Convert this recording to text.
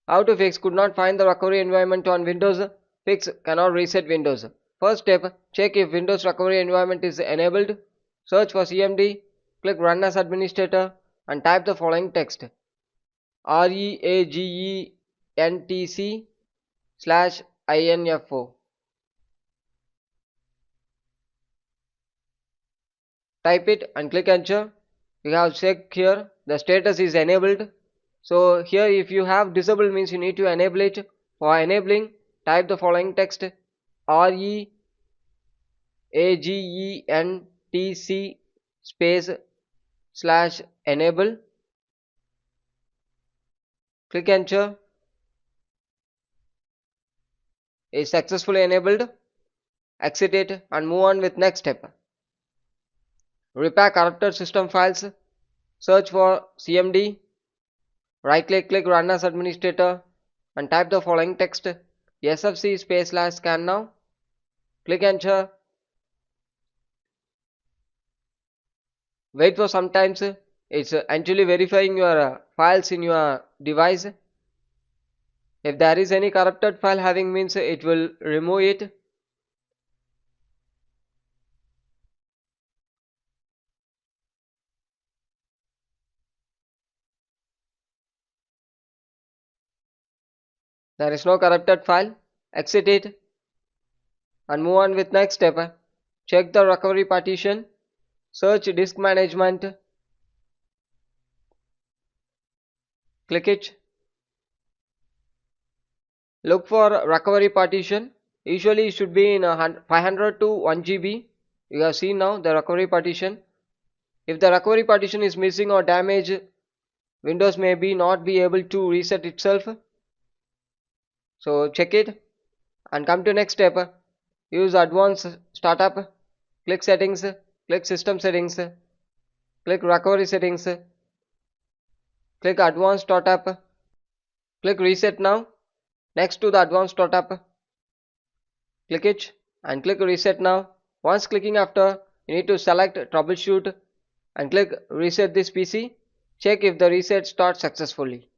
How to fix could not find the recovery environment on Windows. Fix cannot reset Windows. First step, check if Windows recovery environment is enabled. Search for CMD, click Run as Administrator and type the following text: REAGENTC/INFO. Type it and click enter. You have checked here the status is enabled. So here if you have disabled means you need to enable it. For enabling, type the following text: REAGENTC /enable. Click enter. Is successfully enabled. Exit it and move on with next step. Repair corrupted system files. Search for CMD. Right click Run as Administrator and type the following text: SFC/scan now. Click enter. Wait for some time. It's actually verifying your files in your device. If there is any corrupted file having means it will remove it. There is no corrupted file. Exit it and move on with next step. Check the recovery partition. Search disk management. Click it. Look for recovery partition. Usually it should be in 500 to 1 GB. You have seen now the recovery partition. If the recovery partition is missing or damaged, Windows may not be able to reset itself. So check it and come to next step. Use advanced startup. Click settings. Click system settings. Click recovery settings. Click advanced startup. Click reset now. Next to the advanced startup, click it and click reset now. Once clicking after, you need to select troubleshoot and click reset this PC. Check if the reset starts successfully.